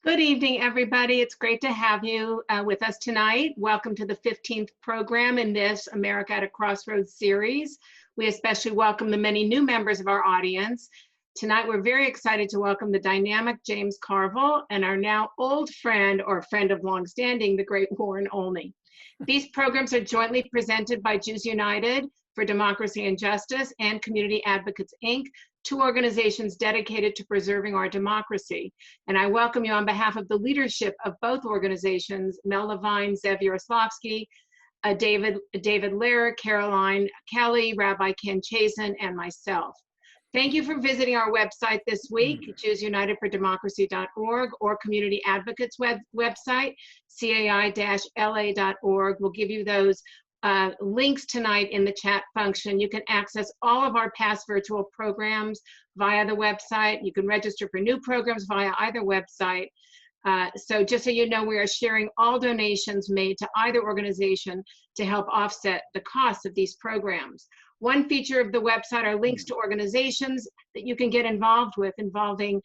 Good evening, everybody. It's great to have you with us tonight. Welcome to the 15th program in this America at a Crossroads series. We especially welcome the many new members of our audience. Tonight, we're very excited to welcome the dynamic James Carville and our now old friend, or friend of longstanding, the great Warren Olney. These programs are jointly presented by Jews United for Democracy and Justice and Community Advocates, Inc., two organizations dedicated to preserving our democracy. And I welcome you on behalf of the leadership of both organizations, Mel Levine, Zev Yaroslavsky, David Lehrer, Caroline Kelly, Rabbi Ken Chazen, and myself. Thank you for visiting our website this week, JewsUnitedForDemocracy.org, or Community Advocates website, cai-la.org. We'll give you those links tonight in the chat function. You can access all of our past virtual programs via the website. You can register for new programs via either website. So just so you know, we are sharing all donations made to either organization to help offset the cost of these programs. One feature of the website are links to organizations that you can get involved with, involving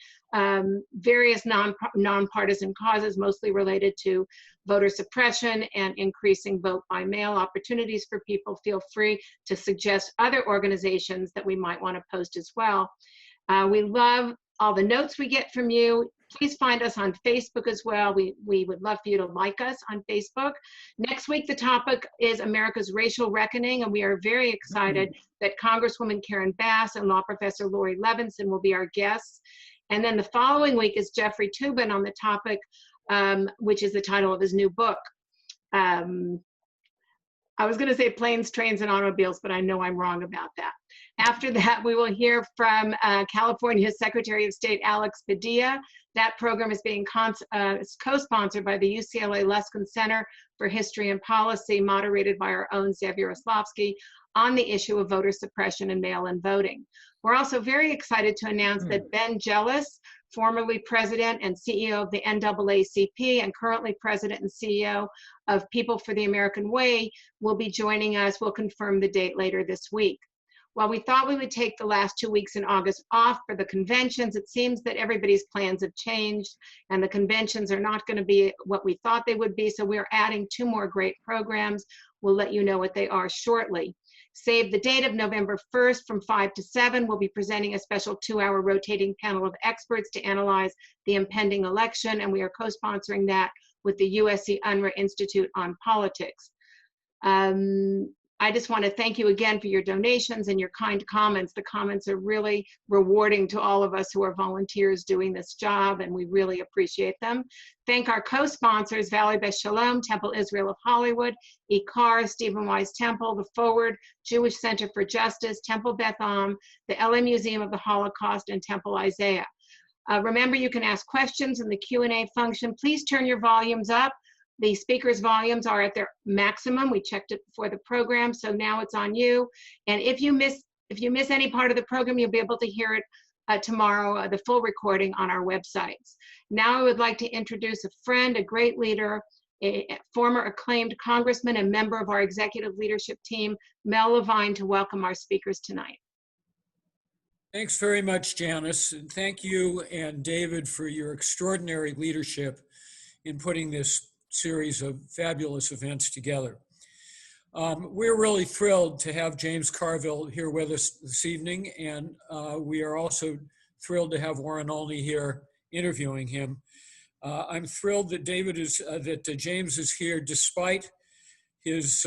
various nonpartisan causes, mostly related to voter suppression and increasing vote by mail opportunities for people. Feel free to suggest other organizations that we might want to post as well. We love all the notes we get from you. Please find us on Facebook as well. We would love for you to like us on Facebook. Next week, the topic is America's Racial Reckoning, and we are very excited that Congresswoman Karen Bass and law professor Lori Levinson will be our guests. And then the following week is Jeffrey Toobin on the topic, which is the title of his new book. I was going to say Planes, Trains, and Automobiles, but I know I'm wrong about that. After that, we will hear from California's Secretary of State, Alex Padilla. That program is being co-sponsored by the UCLA Luskin Center for History and Policy, moderated by our own Zev Yaroslavsky, on the issue of voter suppression and mail-in voting. We're also very excited to announce that Ben Jealous, formerly president and CEO of the NAACP and currently president and CEO of People for the American Way, will be joining us. We'll confirm the date later this week. While we thought we would take the last 2 weeks in August off for the conventions, it seems that everybody's plans have changed and the conventions are not going to be what we thought they would be, so we're adding 2 more great programs. We'll let you know what they are shortly. Save the date of November 1st from 5 to 7. We'll be presenting a special 2-hour rotating panel of experts to analyze the impending election, and we are co-sponsoring that with the USC UNRWA Institute on Politics. I just want to thank you again for your donations and your kind comments. The comments are really rewarding to all of us who are volunteers doing this job, and we really appreciate them. Thank our co-sponsors, Valley Beth Shalom, Temple Israel of Hollywood, ICAR, Stephen Wise Temple, The Forward, Jewish Center for Justice, Temple Beth Am, the LA Museum of the Holocaust, and Temple Isaiah. Remember, you can ask questions in the Q&A function. Please turn your volumes up. The speakers' volumes are at their maximum. We checked it before the program, so now it's on you. And if you miss any part of the program, you'll be able to hear it tomorrow, the full recording on our websites. Now I would like to introduce a friend, a great leader, a former acclaimed congressman and member of our executive leadership team, Mel Levine, to welcome our speakers tonight. Thanks very much, Janice, and thank you and David for your extraordinary leadership in putting this series of fabulous events together. We're really thrilled to have James Carville here with us this evening, and we are also thrilled to have Warren Olney here interviewing him. I'm thrilled that James is here despite his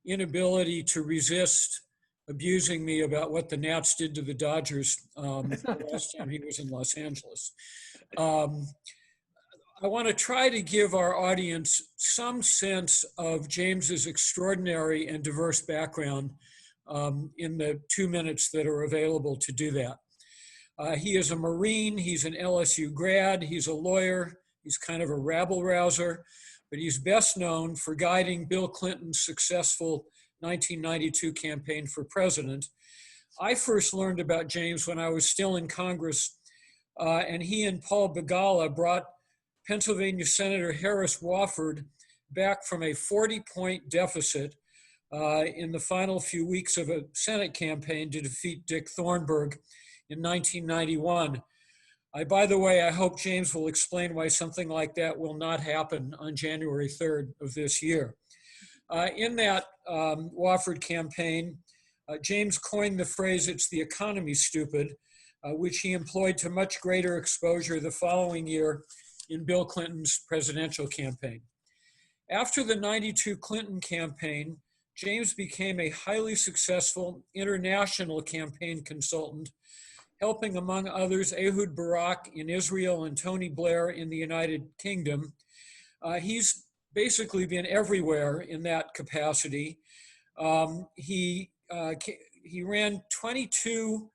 inability to resist abusing me about what the Nats did to the Dodgers the last time he was in Los Angeles. I want to try to give our audience some sense of James's extraordinary and diverse background in the 2 minutes that are available to do that. He is a Marine, he's an LSU grad, he's a lawyer, he's kind of a rabble-rouser, but he's best known for guiding Bill Clinton's successful 1992 campaign for president. I first learned about James when I was still in Congress, and he and Paul Begala brought Pennsylvania Senator Harris Wofford back from a 40-point deficit in the final few weeks of a Senate campaign to defeat Dick Thornburgh in 1991. By the way, I hope James will explain why something like that will not happen on January 3rd of this year. In that Wofford campaign, James coined the phrase, "It's the economy, stupid," which he employed to much greater exposure the following year in Bill Clinton's presidential campaign. After the '92 Clinton campaign, James became a highly successful international campaign consultant, helping, among others, Ehud Barak in Israel and Tony Blair in the United Kingdom. He's basically been everywhere in that capacity. He ran 22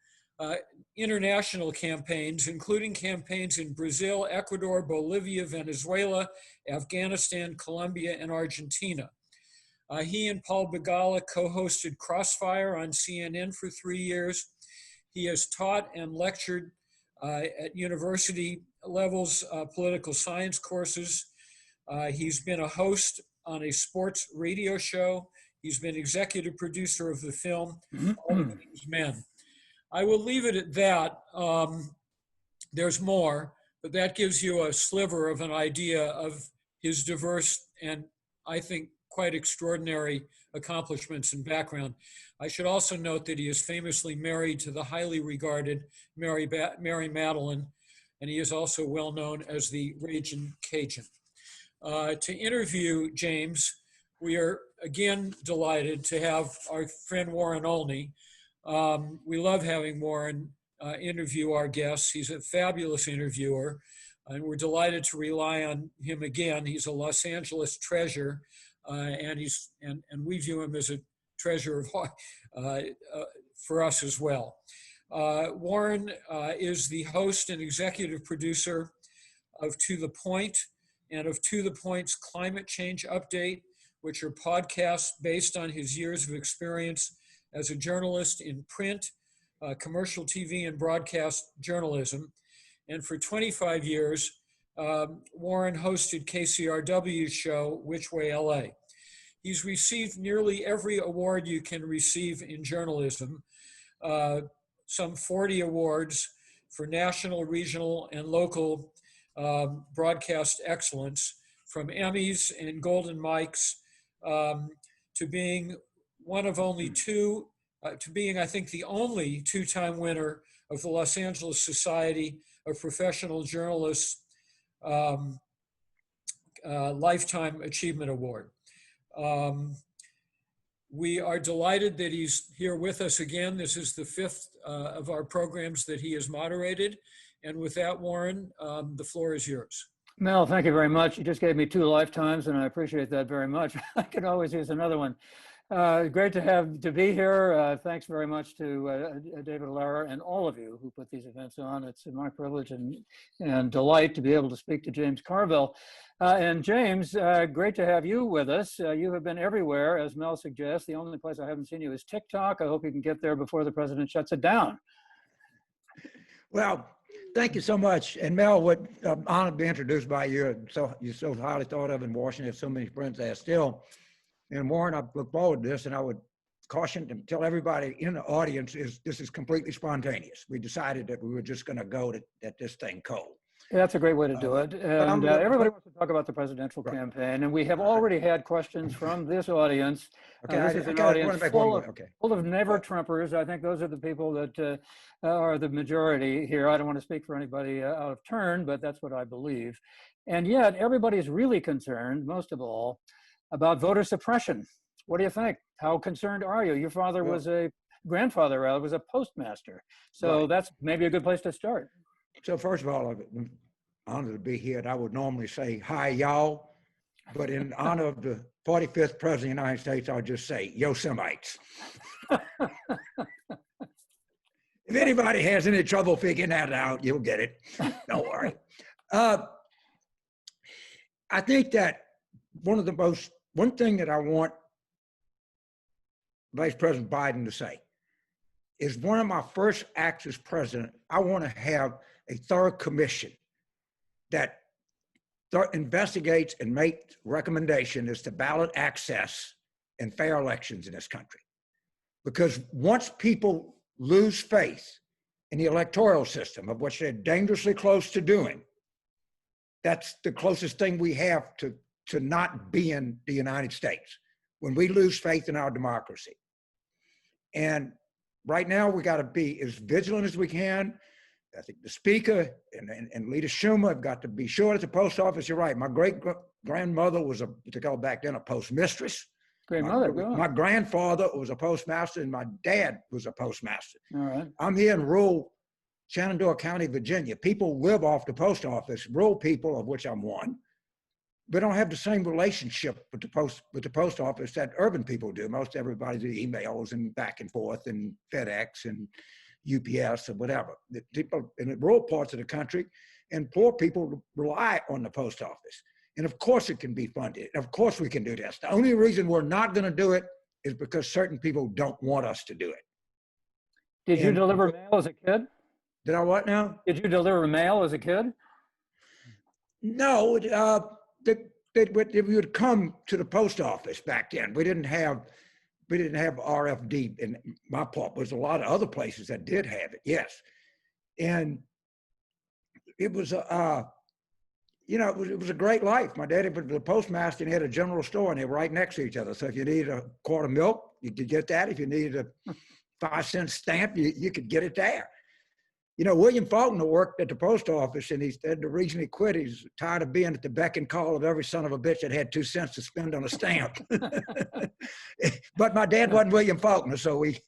international campaigns, including campaigns in Brazil, Ecuador, Bolivia, Venezuela, Afghanistan, Colombia, and Argentina. He and Paul Begala co-hosted Crossfire on CNN for 3 years. He has taught and lectured at university levels political science courses. He's been a host on a sports radio show. He's been executive producer of the film All Things Men. I will leave it at that. There's more, but that gives you a sliver of an idea of his diverse and, I think, quite extraordinary accomplishments and background. I should also note that he is famously married to the highly regarded Mary Madeline, and he is also well known as the Ragin' Cajun. To interview James, we are again delighted to have our friend Warren Olney. We love having Warren interview our guests. He's a fabulous interviewer, and we're delighted to rely on him again. He's a Los Angeles treasure, and we view him as a treasure for us as well. Warren is the host and executive producer of To the Point and of To the Point's Climate Change Update, which are podcasts based on his years of experience as a journalist in print, commercial TV, and broadcast journalism. And for 25 years, Warren hosted KCRW's show, Which Way LA. He's received nearly every award you can receive in journalism, some 40 awards for national, regional, and local broadcast excellence, from Emmys and Golden Mikes to being one of only two, to being, I think, the only two-time winner of the Los Angeles Society of Professional Journalists Lifetime Achievement Award. We are delighted that he's here with us again. This is the fifth of our programs that he has moderated. And with that, Warren, the floor is yours. Mel, thank you very much. You just gave me 2 lifetimes, and I appreciate that very much. I could always use another one. Great to be here. Thanks very much to David Lara and all of you who put these events on. It's my privilege and delight to be able to speak to James Carville. And James, great to have you with us. You have been everywhere, as Mel suggests. The only place I haven't seen you is TikTok. I hope you can get there before the president shuts it down. Well, thank you so much. And Mel, what I'm honored to be introduced by you. You're so highly thought of in Washington. So many friends there still. And Warren, I look forward to this, and I would caution and tell everybody in the audience this is completely spontaneous. We decided that we were just going to go at this thing cold. Yeah, that's a great way to do it. And everybody wants to talk about the presidential campaign, and we have already had questions from this audience. This is an audience full of never-Trumpers. I think those are the people that are the majority here. I don't want to speak for anybody out of turn, but that's what I believe. And yet, everybody's really concerned, most of all, about voter suppression. What do you think? How concerned are you? Your father was grandfather was a postmaster. So that's maybe a good place to start. So first of all, I'm honored to be here. And I would normally say, hi, y'all. But in honor of the 45th president of the United States, I'll just say, Yosemites. If anybody has any trouble figuring that out, you'll get it. Don't worry. I think that one thing that I want Vice President Biden to say is one of my first acts as president, I want to have a thorough commission that investigates and makes recommendations as to ballot access and fair elections in this country. Because once people lose faith in the electoral system, of which they're dangerously close to doing. That's the closest thing we have to not being the United States, when we lose faith in our democracy. And right now, we got to be as vigilant as we can. I think the Speaker and Leader Schumer have got to be sure at the post office. You're right. My great-grandmother was, to go back then, a postmistress. My grandfather was a postmaster, and my dad was a postmaster. All right. I'm here in rural Shenandoah County, Virginia. People live off the post office, rural people, of which I'm one. We don't have the same relationship with the post office that urban people do. Most everybody do emails and back and forth and FedEx and UPS or whatever. The people in the rural parts of the country and poor people rely on the post office. And of course it can be funded. Of course we can do this. The only reason we're not going to do it is because certain people don't want us to do it. Did you deliver mail as a kid? Did I what now? Did you deliver mail as a kid? No, they would come to the post office back then. We didn't have RFD in my part. There's a lot of other places that did have it, yes. And it was it was a great life. My daddy was the postmaster and he had a general store and they were right next to each other. So if you needed a quart of milk, you could get that. If you needed a 5-cent stamp, you could get it there. You know, William Faulkner worked at the post office, and he said the reason he quit, he's tired of being at the beck and call of every son of a bitch that had 2 cents to spend on a stamp. But my dad wasn't William Faulkner, so we...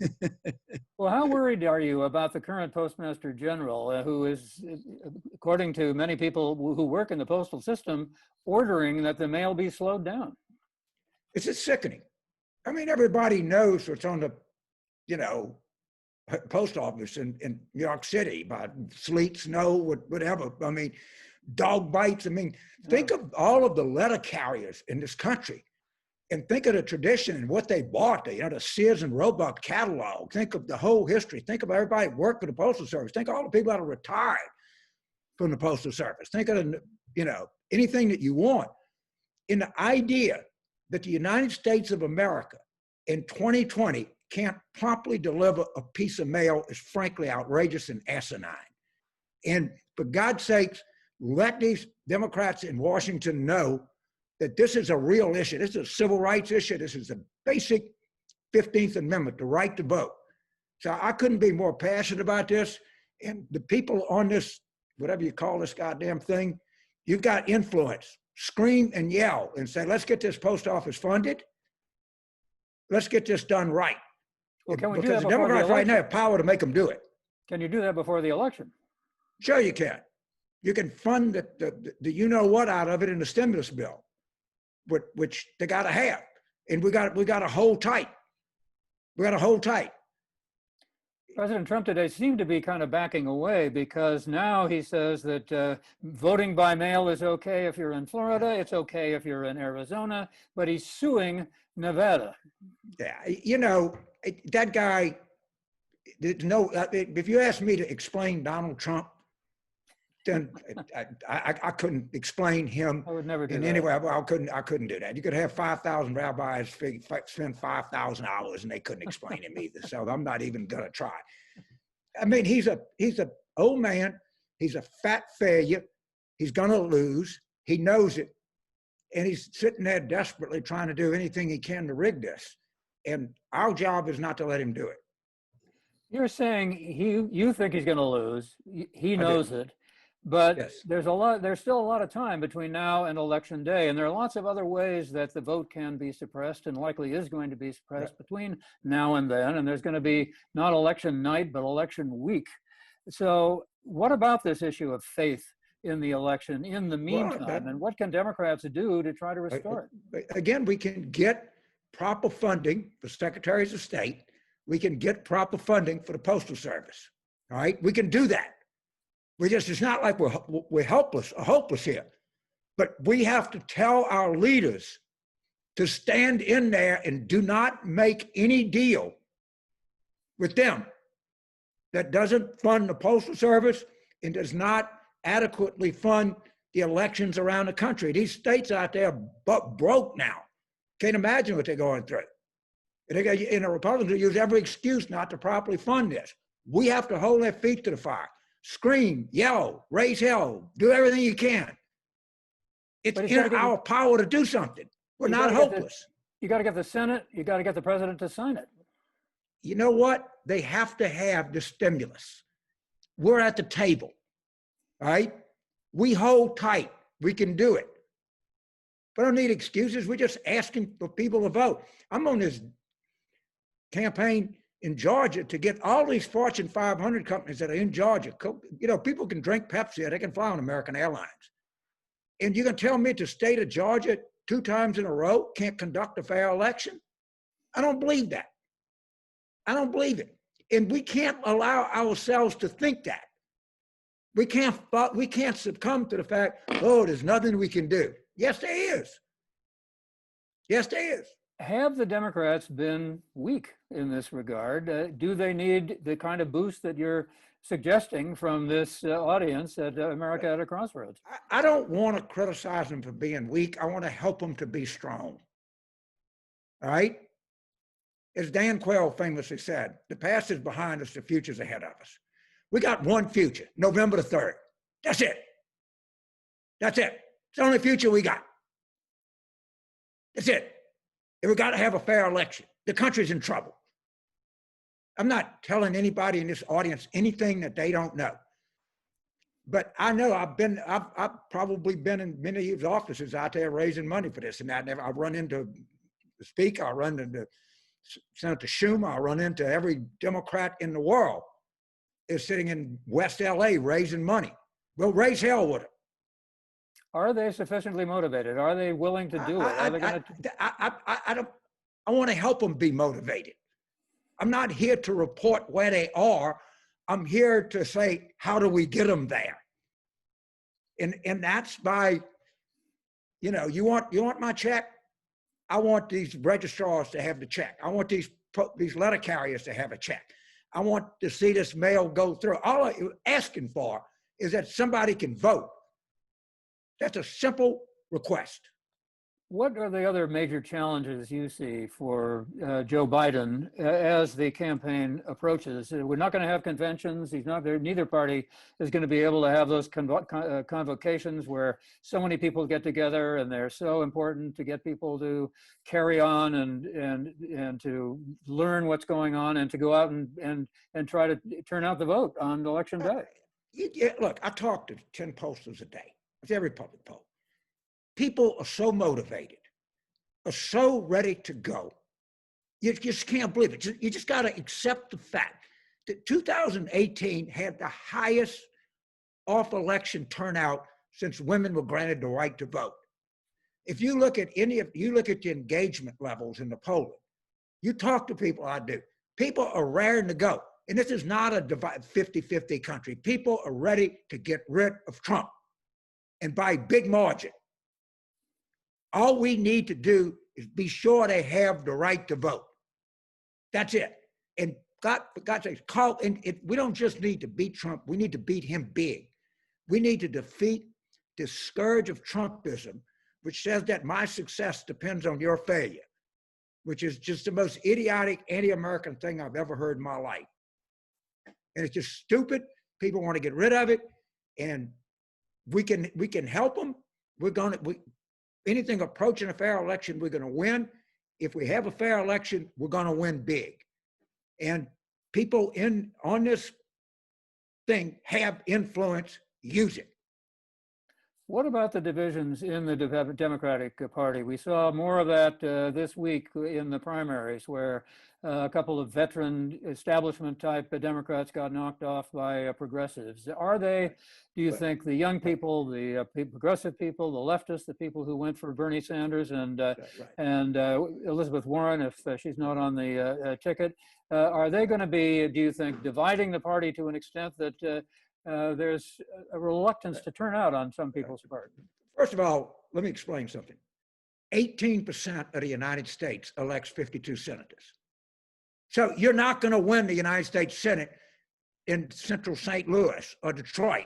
Well, how worried are you about the current Postmaster General, who is, according to many people who work in the postal system, ordering that the mail be slowed down? It's just sickening. I mean, everybody knows what's on the, post office in New York City by sleet, snow, whatever. I mean, dog bites. I mean, think of all of the letter carriers in this country and think of the tradition and what they bought, the Sears and Roebuck catalog. Think of the whole history. Think of everybody who worked for the Postal Service. Think of all the people that are retired from the Postal Service. Think of, anything that you want. In the idea that the United States of America in 2020 can't promptly deliver a piece of mail is frankly outrageous and asinine. And for God's sakes, let these Democrats in Washington know that this is a real issue. This is a civil rights issue. This is a basic 15th Amendment, the right to vote. So I couldn't be more passionate about this. And the people on this, whatever you call this goddamn thing, you've got influence. Scream and yell and say, let's get this post office funded. Let's get this done right. Well, can we do because that the before Democrats the right now election? have power to make them do it. Can you do that before the election? Sure you can. You can fund the you-know-what out of it in the stimulus bill, which they got to have. And we got to hold tight. We got to hold tight. President Trump today seemed to be kind of backing away because now he says that voting by mail is okay if you're in Florida, it's okay if you're in Arizona, but he's suing Nevada. Yeah, that guy, if you ask me to explain Donald Trump, then I couldn't explain him. I would never do in that. any way. I couldn't do that. You could have 5,000 rabbis spend 5,000 hours and they couldn't explain him either. So I'm not even gonna try. I mean, he's a old man. He's a fat failure. He's gonna lose. He knows it, and he's sitting there desperately trying to do anything he can to rig this. And our job is not to let him do it. You're saying you think he's going to lose. He knows it. But yes. There's still a lot of time between now and election day, and there are lots of other ways that the vote can be suppressed and likely is going to be suppressed between now and then. And there's going to be not election night, but election week. So what about this issue of faith in the election in the meantime? And what can Democrats do to try to restore it? Again, we can get proper funding for secretaries of state. We can get proper funding for the Postal Service. All right, we can do that. It's not like we're helpless or hopeless here, but we have to tell our leaders to stand in there and do not make any deal with them that doesn't fund the Postal Service and does not adequately fund the elections around the country. These states out there are broke now. Can't imagine what they're going through. And the Republicans use every excuse not to properly fund this. We have to hold their feet to the fire. Scream, yell, raise hell, do everything you can. It's in our power to do something. We're not hopeless. You got to get the Senate, you got to get the president to sign it. You know what? They have to have the stimulus. We're at the table, all right? We hold tight. We can do it. We don't need excuses. We're just asking for people to vote. I'm on this campaign in Georgia to get all these Fortune 500 companies that are in Georgia. You know, people can drink Pepsi or they can fly on American Airlines. And you can tell me the state of Georgia 2 times in a row can't conduct a fair election? I don't believe that. I don't believe it. And we can't allow ourselves to think that. We can't succumb to the fact, oh, there's nothing we can do. Yes, there is. Yes, there is. Have the Democrats been weak in this regard? Do they need the kind of boost that you're suggesting from this audience at America at a Crossroads? I don't want to criticize them for being weak. I want to help them to be strong. All right? As Dan Quayle famously said, the past is behind us, the future's ahead of us. We got one future, November the 3rd. That's it. That's it. It's the only future we got. That's it. And we got to have a fair election. The country's in trouble. I'm not telling anybody in this audience anything that they don't know. But I know I've probably been in many of these offices out there raising money for this and that. I run into the speaker, I run into Senator Schumer, I run into every Democrat in the world is sitting in West LA raising money. We'll raise hell with them. Are they sufficiently motivated? Are they willing to do it? I want to help them be motivated. I'm not here to report where they are. I'm here to say, how do we get them there? And that's by, you know, you want my check? I want these registrars to have the check. I want these letter carriers to have a check. I want to see this mail go through. All I'm asking for is that somebody can vote. That's a simple request. What are the other major challenges you see for Joe Biden as the campaign approaches? We're not going to have conventions. He's not there. Neither party is going to be able to have those convocations where so many people get together, and they're so important to get people to carry on and to learn what's going on and to go out and try to turn out the vote on election day. Look, I talk to 10 posters a day. It's every public poll. People are so motivated, are so ready to go. You just can't believe it. You just got to accept the fact that 2018 had the highest off-election turnout since women were granted the right to vote. If you look at the engagement levels in the polling, you talk to people, I do. People are raring to go. And this is not a 50-50 country. People are ready to get rid of Trump, and by big margin. All we need to do is be sure they have the right to vote. That's it. And for God's sake, we don't just need to beat Trump, we need to beat him big. We need to defeat the scourge of Trumpism, which says that my success depends on your failure, which is just the most idiotic, anti-American thing I've ever heard in my life. And it's just stupid. People want to get rid of it, and we can help them. Anything approaching a fair election, we're going to win. If we have a fair election, we're going to win big. And people on this thing have influence, use it. What about the divisions in the Democratic Party? We saw more of that this week in the primaries, where a couple of veteran establishment type Democrats got knocked off by progressives. Are they, do you think, the young people, the progressive people, the leftists, the people who went for Bernie Sanders and Elizabeth Warren, if she's not on the ticket, are they going to be, do you think, dividing the party to an extent that there's a reluctance to turn out on some people's part? First of all, let me explain something. 18% of the United States elects 52 senators. So you're not going to win the United States Senate in central St. Louis or Detroit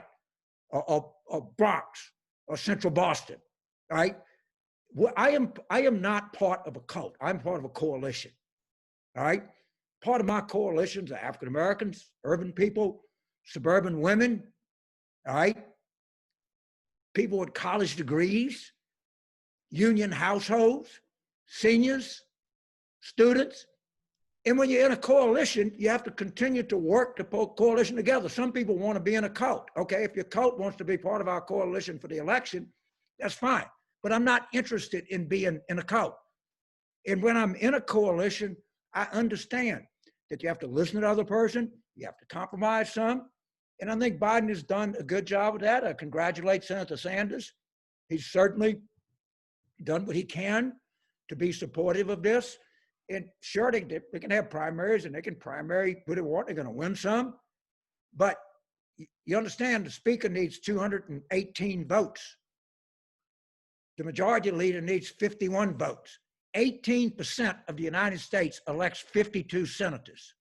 or Bronx or central Boston, all right? Well, I am not part of a cult. I'm part of a coalition, all right? part of my coalitions are African Americans, urban people, suburban women, all right? People with college degrees, union households, seniors, students. And when you're in a coalition, you have to continue to work to put coalition together. Some people want to be in a cult. Okay, if your cult wants to be part of our coalition for the election, that's fine. But I'm not interested in being in a cult. And when I'm in a coalition, I understand that you have to listen to the other person, you have to compromise some. And I think Biden has done a good job of that. I congratulate Senator Sanders. He's certainly done what he can to be supportive of this. And sure, they can have primaries and they can primary who they want. They're going to win some. But you understand the speaker needs 218 votes. The majority leader needs 51 votes. 18% of the United States elects 52 senators.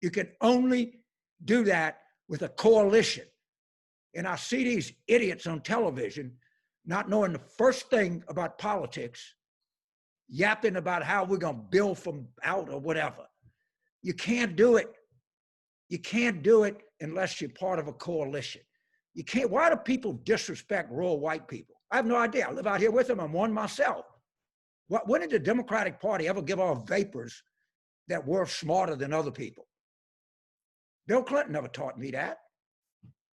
You can only do that with a coalition. And I see these idiots on television not knowing the first thing about politics, yapping about how we're going to build from out or whatever. You can't do it. You can't do it unless you're part of a coalition. You can't. Why do people disrespect rural white people? I have no idea. I live out here with them. I'm one myself. When did the Democratic Party ever give off vapors that were smarter than other people? Bill Clinton never taught me that.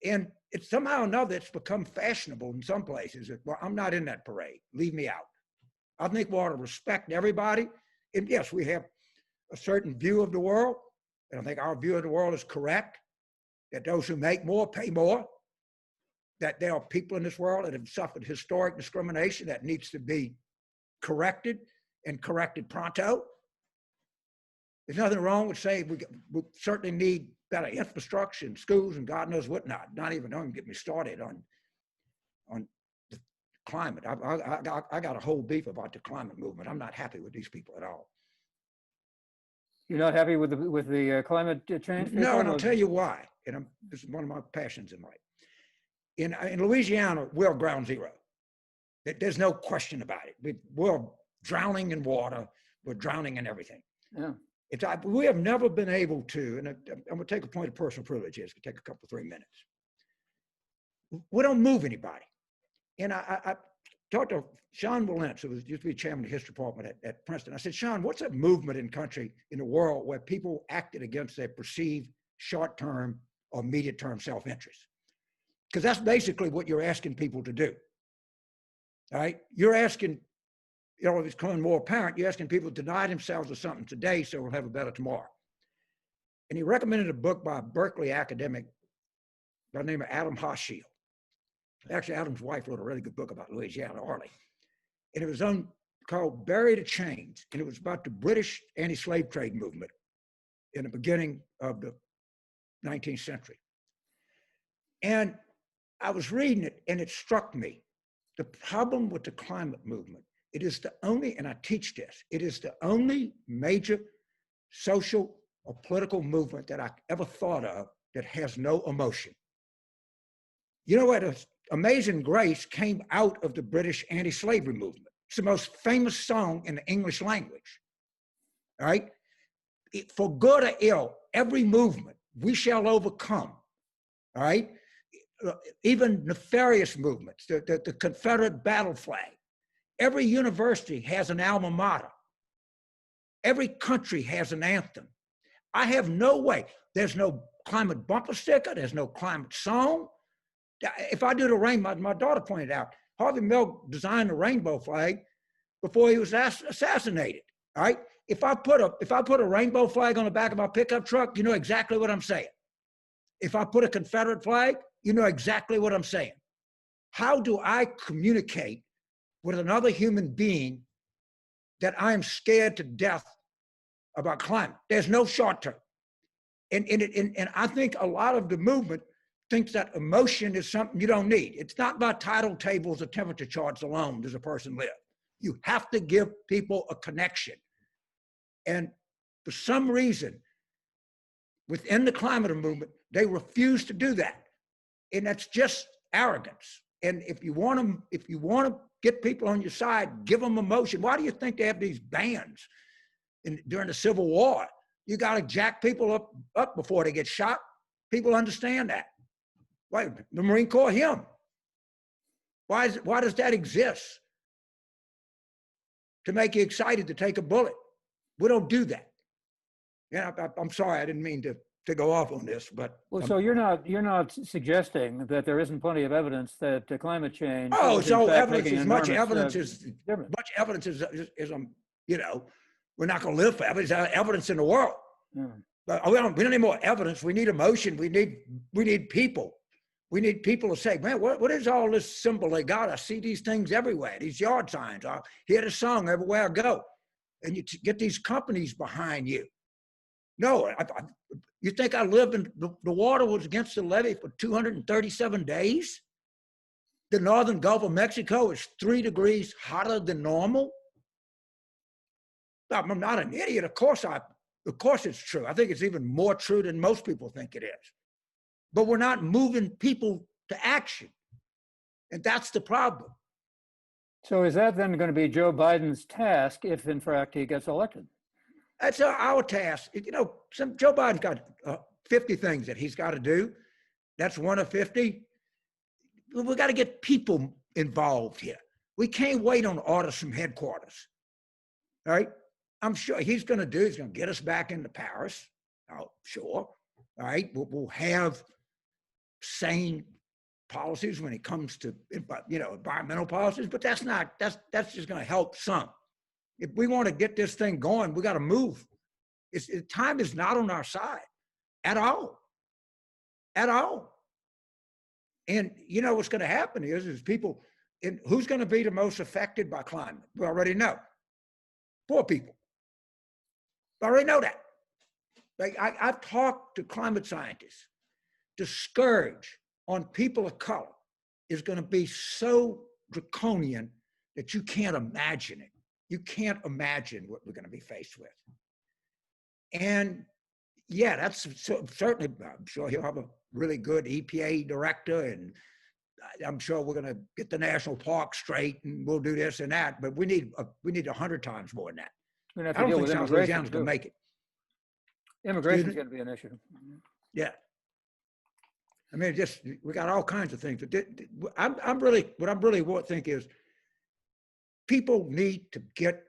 And it's somehow or another, it's become fashionable in some places. Well, I'm not in that parade. Leave me out. I think we ought to respect everybody. And yes, we have a certain view of the world. And I think our view of the world is correct, that those who make more pay more, that there are people in this world that have suffered historic discrimination that needs to be corrected and corrected pronto. There's nothing wrong with saying we certainly need better infrastructure and schools and God knows what not. Don't even get me started on the climate. I got a whole beef about the climate movement. I'm not happy with these people at all. You're not happy with the climate change people? No, and I'll tell you why. And this is one of my passions in life. In Louisiana, we're ground zero. There's no question about it. We're drowning in water. We're drowning in everything. Yeah. We have never been able to, and I'm going to take a point of personal privilege here. It's going to take a couple, 3 minutes. We don't move anybody. And I talked to Sean Willentz, who used to be chairman of the history department at Princeton. I said, Sean, what's a movement in the world where people acted against their perceived short-term or immediate-term self-interest? Because that's basically what you're asking people to do. All right? You're asking, it's becoming more apparent, you're asking people to deny themselves of something today so we'll have a better tomorrow. And he recommended a book by a Berkeley academic by the name of Adam Hochschild. Actually, Adam's wife wrote a really good book about Louisiana, Arley. And it was called Bury the Chains. And it was about the British anti-slave trade movement in the beginning of the 19th century. And I was reading it and it struck me. The problem with the climate movement, it is the only, and I teach this, it is the only major social or political movement that I ever thought of that has no emotion. You know what? Amazing Grace came out of the British anti-slavery movement. It's the most famous song in the English language, all right? For good or ill, every movement, we shall overcome, all right? Even nefarious movements, the Confederate battle flag. Every university has an alma mater. Every country has an anthem. I have no way. There's no climate bumper sticker. There's no climate song. If I do the rainbow, my daughter pointed out, Harvey Milk designed the rainbow flag before he was assassinated. All right. If I put a rainbow flag on the back of my pickup truck, you know exactly what I'm saying. If I put a Confederate flag, you know exactly what I'm saying. How do I communicate with another human being that I am scared to death about climate? There's no short term. And I think a lot of the movement thinks that emotion is something you don't need. It's not about tidal tables or temperature charts alone does a person live. You have to give people a connection. And for some reason, within the climate movement, they refuse to do that. And that's just arrogance. And if you want to get people on your side, give them emotion. Why do you think they have these bands during the Civil War You got to jack people up before they get shot. People understand that. Why the Marine Corps him? Why does that exist? To make you excited to take a bullet. We don't do that. Yeah, I'm sorry, I didn't mean to go off on this, but so you're not suggesting that there isn't plenty of evidence that climate change. Oh, is so in fact evidence making as much enormous, evidence as you know, we're not going to live forever. There's evidence in the world. Yeah. But we don't need more evidence. We need emotion. We need people. We need people to say, man, what is all this symbol they got? I see these things everywhere, these yard signs. I hear the song everywhere I go. And you get these companies behind you. No, you think I lived in, the water was against the levee for 237 days? The northern Gulf of Mexico is 3 degrees hotter than normal? I'm not an idiot. Of course it's true. I think it's even more true than most people think it is. But we're not moving people to action. And that's the problem. So is that then going to be Joe Biden's task if, in fact, he gets elected? That's our task. You know, Joe Biden's got 50 things that he's got to do. That's one of 50. We got to get people involved here. We can't wait on orders from headquarters. All right? I'm sure he's going to get us back into Paris. Oh, sure. All right? We'll have sane policies when it comes to, you know, environmental policies, but that's just going to help some. If we want to get this thing going, we got to move. Time is not on our side at all. At all. And you know what's going to happen is people, and who's going to be the most affected by climate? We already know. Poor people. We already know that. Like I've talked to climate scientists. The scourge on people of color is going to be so draconian that you can't imagine it. You can't imagine what we're going to be faced with. And yeah, that's certainly, I'm sure he'll have a really good EPA director, and I'm sure we're going to get the national park straight, and we'll do this and that, but we need 100 times more than that. I don't think South Louisiana's going to make it. Immigration is going to be an issue. Yeah. I mean, we got all kinds of things. What I'm really think is people need to get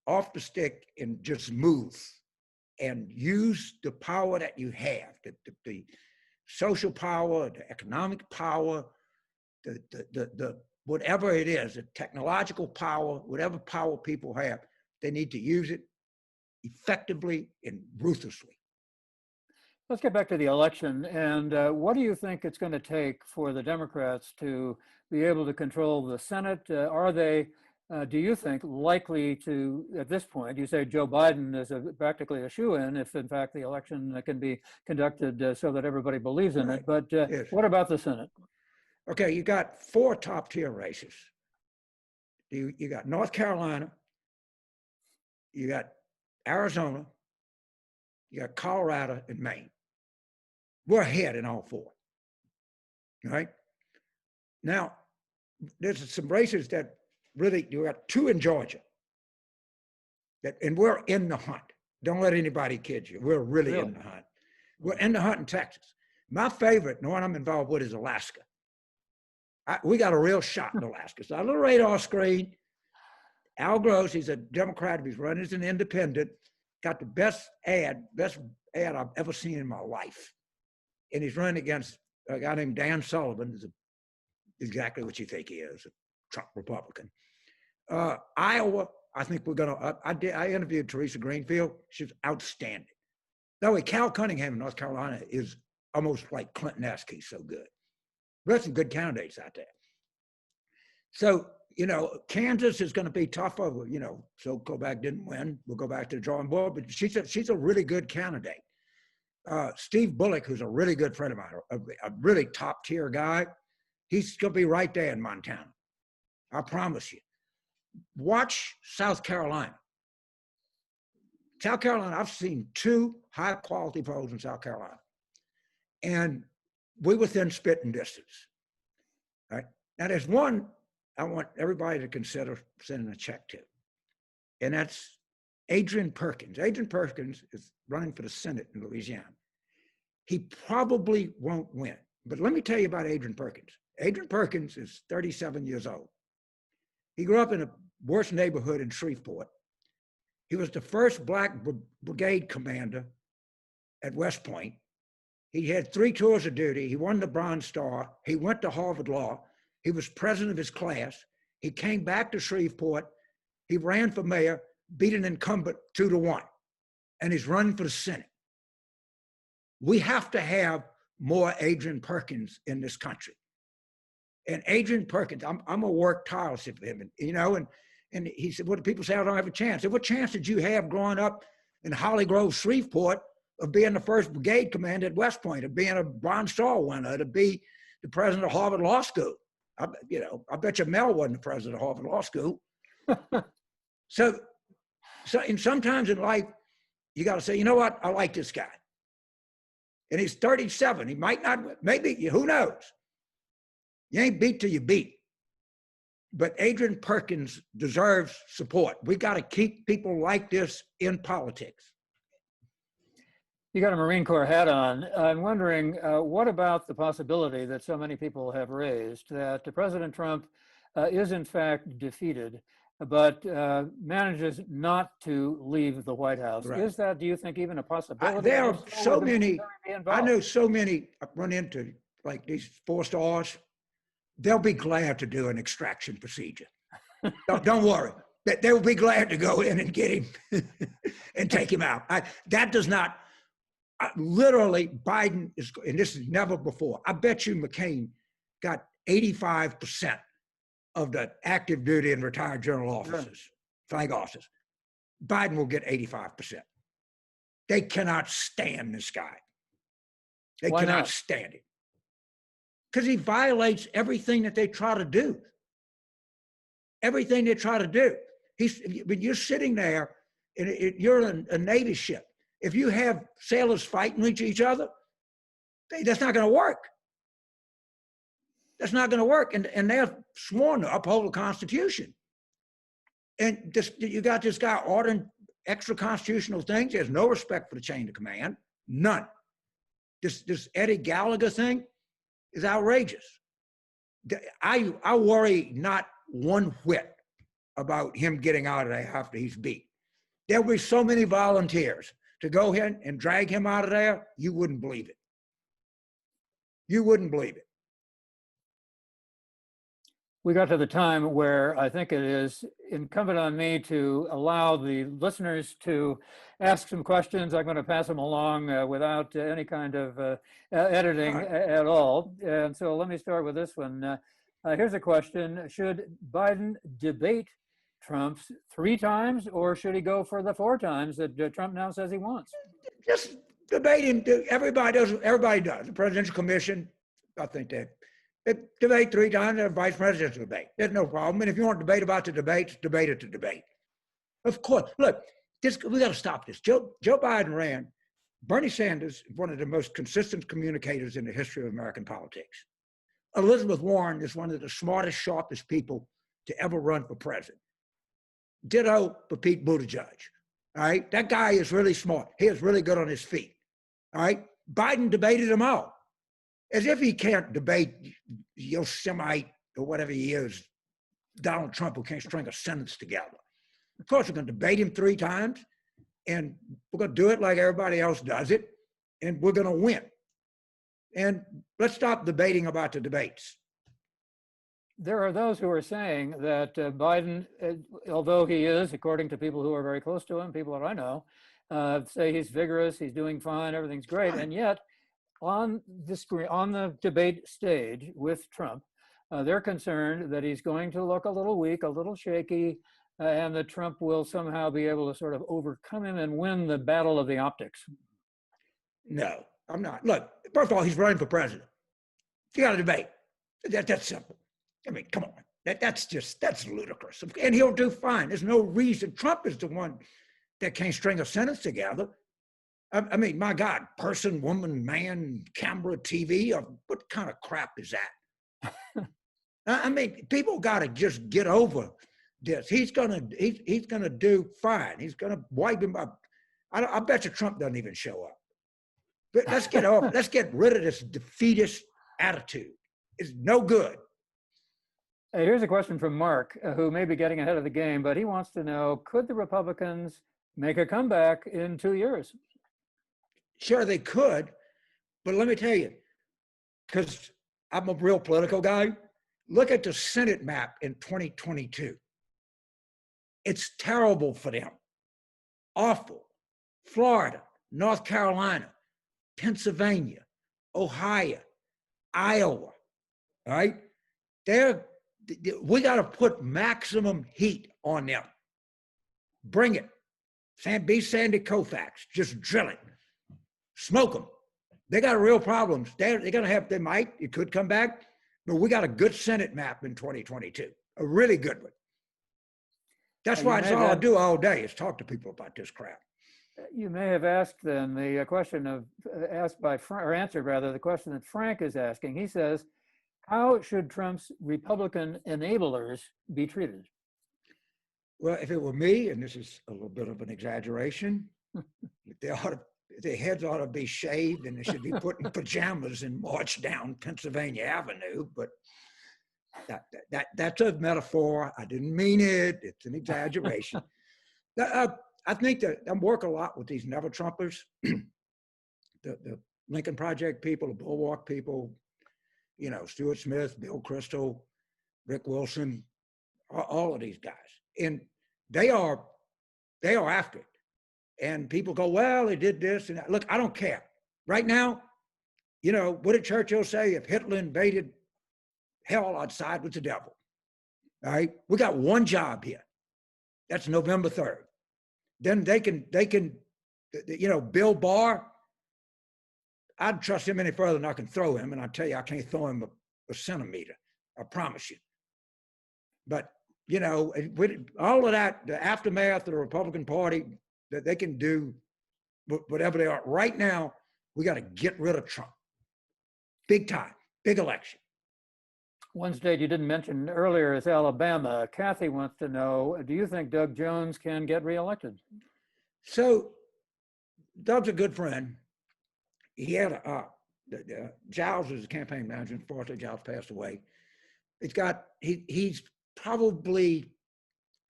off the stick and just move and use the power that you have, the social power, the economic power, the whatever it is, the technological power, whatever power people have, they need to use it effectively and ruthlessly. Let's get back to the election. And what do you think it's going to take for the Democrats to be able to control the Senate? Are they, do you think, likely to, at this point, you say Joe Biden is practically a shoo-in if, in fact, the election can be conducted so that everybody believes in it. But yes. What about the Senate? Okay, you got 4 top-tier races. You got North Carolina, you got Arizona, you got Colorado, and Maine. We're ahead in all 4. All right? Now, there's some races that really, you got 2 in Georgia. And we're in the hunt. Don't let anybody kid you. We're really in the hunt. We're in the hunt in Texas. My favorite, the one I'm involved with, is Alaska. We got a real shot in Alaska. So a little radar screen. Al Gross, he's a Democrat. He's running as an independent. Got the best ad I've ever seen in my life. And he's running against a guy named Dan Sullivan, who's exactly what you think he is, a Trump Republican. Iowa, I think we're going to, I interviewed Teresa Greenfield. She's outstanding. By the way, Cal Cunningham in North Carolina is almost like Clinton-esque. He's so good. There's some good candidates out there. So, you know, Kansas is going to be tougher. You know, so Kobach didn't win. We'll go back to the drawing board, but she's a really good candidate. Steve Bullock, who's a really good friend of mine, a really top tier guy, he's going to be right there in Montana. I promise you. Watch South Carolina. South Carolina, I've seen 2 high quality polls in South Carolina. And we're within spitting distance. Right? Now there's one I want everybody to consider sending a check to. And that's Adrian Perkins. Adrian Perkins is running for the Senate in Louisiana. He probably won't win. But let me tell you about Adrian Perkins. Adrian Perkins is 37 years old. He grew up in a worse neighborhood in Shreveport. He was the first black brigade commander at West Point. He had 3 tours of duty. He won the Bronze Star. He went to Harvard Law. He was president of his class. He came back to Shreveport. He ran for mayor, beat an incumbent 2-1, and he's running for the Senate. We have to have more Adrian Perkins in this country. And Adrian Perkins, I'm gonna work tirelessly for him, and he said, "What do people say? I don't have a chance." I said, "What chance did you have growing up in Holly Grove, Shreveport, of being the first brigade commander at West Point, of being a Bronze Star winner, to be the president of Harvard Law School?" I bet you Mel wasn't the president of Harvard Law School. So, and sometimes in life, you got to say, you know what? I like this guy. And he's 37. He might not, maybe, who knows? You ain't beat till you beat. But Adrian Perkins deserves support. We got to keep people like this in politics. You got a Marine Corps hat on. I'm wondering, what about the possibility that so many people have raised that President Trump is in fact defeated, but manages not to leave the White House? Right. Is that, do you think, even a possibility? There are so many, I know so many, I've run into like these 4 stars. They'll be glad to do an extraction procedure. Don't worry. They will be glad to go in and get him and take him out. That does not, literally, Biden is, and this is never before, I bet you McCain got 85% of the active duty and retired general officers, flag officers. Biden will get 85%. They cannot stand this guy. They Why cannot not? stand him. Because he violates everything that they try to do. Everything they try to do. When you're sitting there, and you're a Navy ship. If you have sailors fighting with each other, that's not going to work. That's not going to work. And they're sworn to uphold the Constitution. And you got this guy ordering extra constitutional things. He has no respect for the chain of command. None. This Eddie Gallagher thing is outrageous. I worry not one whit about him getting out of there after he's beat. There'll be so many volunteers to go ahead and drag him out of there, you wouldn't believe it. You wouldn't believe it. We got to the time where I think it is incumbent on me to allow the listeners to ask some questions. I'm going to pass them along without any kind of editing at all. And so let me start with this one. Here's a question. Should Biden debate Trump 3 times, or should he go for the 4 times that Trump now says he wants? Just debate him. Everybody does. Everybody does. The Presidential Commission, I think they debate 3 times, and a vice presidential debate. There's no problem. And if you want to debate about the debates, debate it to debate. Of course. Look, we got to stop this. Joe Biden ran. Bernie Sanders is one of the most consistent communicators in the history of American politics. Elizabeth Warren is one of the smartest, sharpest people to ever run for president. Ditto for Pete Buttigieg. All right? That guy is really smart. He is really good on his feet. All right? Biden debated them all. As if he can't debate Yosemite or whatever he is, Donald Trump, who can't string a sentence together. Of course, we're going to debate him 3 times, and we're going to do it like everybody else does it, and we're going to win. And let's stop debating about the debates. There are those who are saying that Biden, although he is, according to people who are very close to him, people that I know, say he's vigorous, he's doing fine, everything's great, and yet on the screen, on the debate stage with Trump, they're concerned that he's going to look a little weak, a little shaky, and that Trump will somehow be able to sort of overcome him and win the battle of the optics. No, I'm not. Look, first of all, he's running for president. You got to debate. That's simple. I mean, come on. That's ludicrous. And he'll do fine. There's no reason. Trump is the one that can't string a sentence together. I mean, my God, person, woman, man, camera, TV, what kind of crap is that? I mean, people got to just get over this. He's gonna do fine. He's gonna wipe him up. I bet you Trump doesn't even show up. But let's get off. Let's get rid of this defeatist attitude. It's no good. Hey, here's a question from Mark, who may be getting ahead of the game, but he wants to know, could the Republicans make a comeback in 2 years? Sure, they could, but let me tell you, because I'm a real political guy, look at the Senate map in 2022. It's terrible for them. Awful. Florida, North Carolina, Pennsylvania, Ohio, Iowa, all right? We got to put maximum heat on them. Bring it. Be Sandy Koufax. Just drill it. Smoke them. They got real problems. They're going to have, it could come back, but we got a good Senate map in 2022, a really good one. That's why it's all I do all day is talk to people about this crap. You may have asked then the question answered the question that Frank is asking. He says, how should Trump's Republican enablers be treated? Well, if it were me, and this is a little bit of an exaggeration, their heads ought to be shaved and they should be put in pajamas and march down Pennsylvania Avenue. But that's a metaphor. I didn't mean it. It's an exaggeration. I think that I work a lot with these never Trumpers, the Lincoln Project people, the Bulwark people, Stuart Smith, Bill Kristol, Rick Wilson, all of these guys. And they are after it. And people go, well, they did this and that. Look, I don't care. Right now, what did Churchill say? If Hitler invaded hell, I'd side with the devil. All right? We got one job here. That's November 3rd. Then they can, Bill Barr, I'd trust him any further than I can throw him. And I tell you, I can't throw him a centimeter. I promise you. But, with all of that, the aftermath of the Republican Party, that they can do whatever they are. Right now, we got to get rid of Trump. Big time, big election. One state you didn't mention earlier is Alabama. Kathy wants to know, do you think Doug Jones can get reelected? So Doug's a good friend. He had Giles is a campaign manager. Unfortunately, Giles passed away. He's probably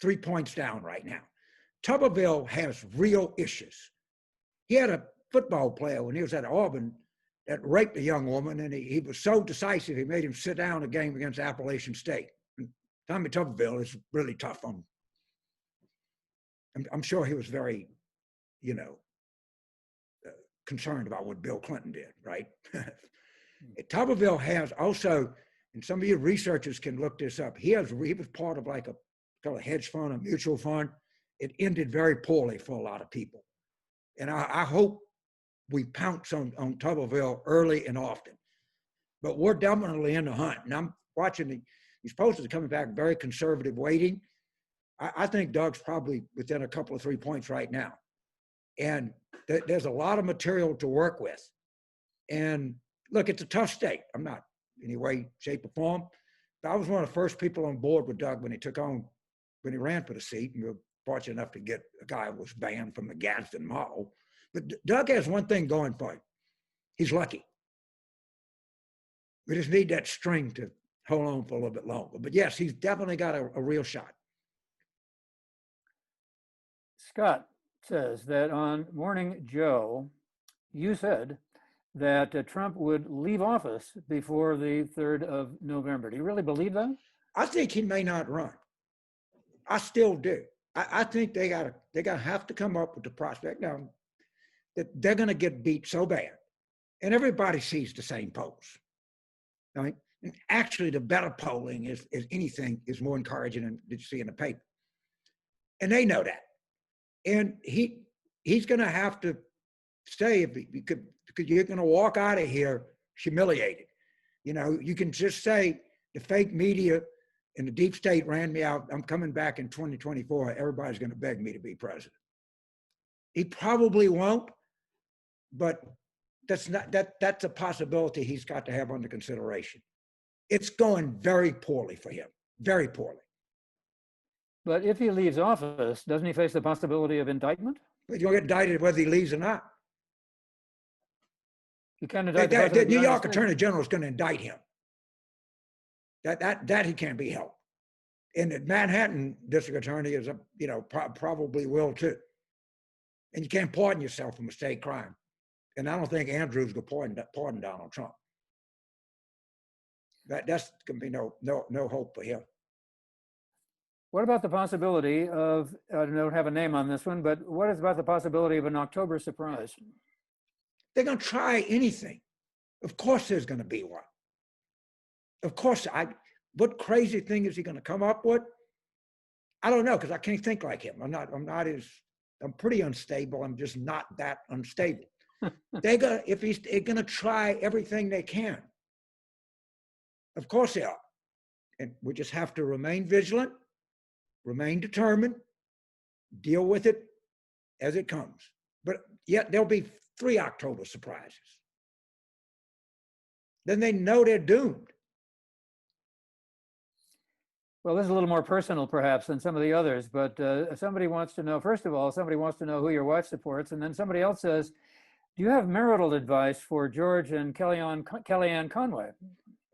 3 points down right now. Tuberville has real issues. He had a football player when he was at Auburn that raped a young woman, and he was so decisive, he made him sit down a game against Appalachian State. And Tommy Tuberville is really tough on him. I'm sure he was very, concerned about what Bill Clinton did, right? Tuberville has also, and some of you researchers can look this up, he was part of like a hedge fund, a mutual fund. It ended very poorly for a lot of people. And I hope we pounce on Tuberville early and often. But we're definitely in the hunt. And I'm watching these posters are coming back very conservative weighting. I think Doug's probably within a couple of 3 points right now. And there's a lot of material to work with. And look, it's a tough state. I'm not in any way, shape, or form. But I was one of the first people on board with Doug when he ran for the seat. And we were fortunate enough to get a guy who was banned from the Gadsden Mall. But Doug has one thing going for him. He's lucky. We just need that string to hold on for a little bit longer. But yes, he's definitely got a real shot. Scott says that on Morning Joe, you said that Trump would leave office before the 3rd of November. Do you really believe that? I think he may not run. I still do. I think they gotta have to come up with the prospect now that they're gonna get beat so bad, and everybody sees the same polls. Right? And actually, the better polling is anything is more encouraging than you see in the paper, and they know that. And he's gonna have to stay because you're gonna walk out of here humiliated. You can just say the fake media and the deep state ran me out. I'm coming back in 2024. Everybody's going to beg me to be president. He probably won't, but that's a possibility he's got to have under consideration. It's going very poorly for him, very poorly. But if he leaves office, doesn't he face the possibility of indictment? But you'll get indicted whether he leaves or not. You can't indict the president. The New York Attorney General is going to indict him. That he can't be helped. And the Manhattan District Attorney is probably will too. And you can't pardon yourself for mistake crime. And I don't think Andrews will pardon Donald Trump. That's going to be no hope for him. What about the possibility of, I don't have a name on this one, but what is about the possibility of an October surprise? They're going to try anything. Of course there's going to be one. Of course, what crazy thing is he going to come up with? I don't know, because I can't think like him. I'm pretty unstable. I'm just not that unstable. They're going to try everything they can. Of course they are. And we just have to remain vigilant, remain determined, deal with it as it comes. But yet there'll be 3 October surprises. Then they know they're doomed. Well, this is a little more personal perhaps than some of the others, but somebody wants to know, first of all, somebody wants to know who your wife supports. And then somebody else says, do you have marital advice for George and Kellyanne Conway?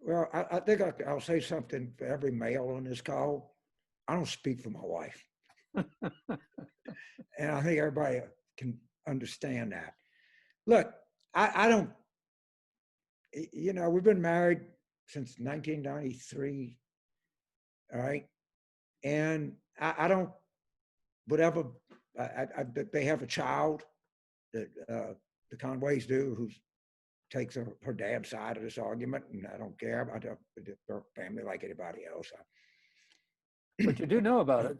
Well, I think I'll say something for every male on this call. I don't speak for my wife. And I think everybody can understand that. Look, I don't, we've been married since 1993. All right. And I don't, whatever, they have a child that the Conways do, who takes her dad's side of this argument, and I don't care about their family like anybody else. But you do know about it.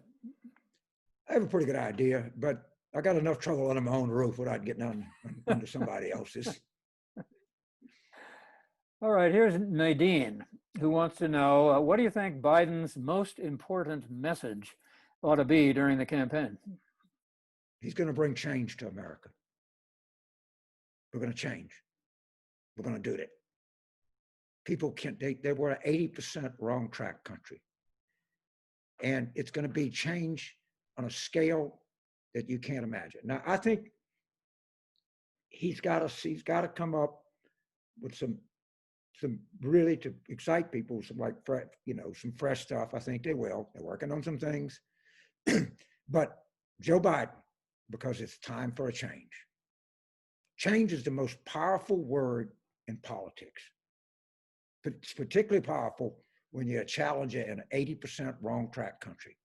I have a pretty good idea, but I got enough trouble under my own roof without getting under somebody else's. All right, here's Nadine, who wants to know, what do you think Biden's most important message ought to be during the campaign? He's going to bring change to America. We're going to change. We're going to do it. People can't, they were an 80% wrong track country. And it's going to be change on a scale that you can't imagine. Now, I think he's got to come up with some really to excite people, some fresh stuff. I think they will. They're working on some things. But Joe Biden, because it's time for a change. Change is the most powerful word in politics. But it's particularly powerful when you're a challenger in an 80% wrong track country.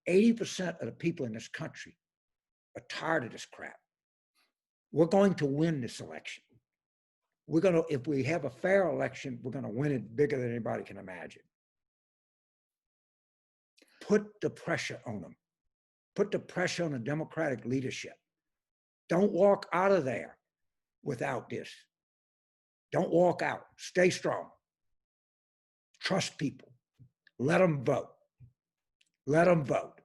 80% of the people in this country are tired of this crap. We're going to win this election. If we have a fair election, we're going to win it bigger than anybody can imagine. Put the pressure on them. Put the pressure on the Democratic leadership. Don't walk out of there without this. Don't walk out. Stay strong. Trust people. Let them vote. Let them vote.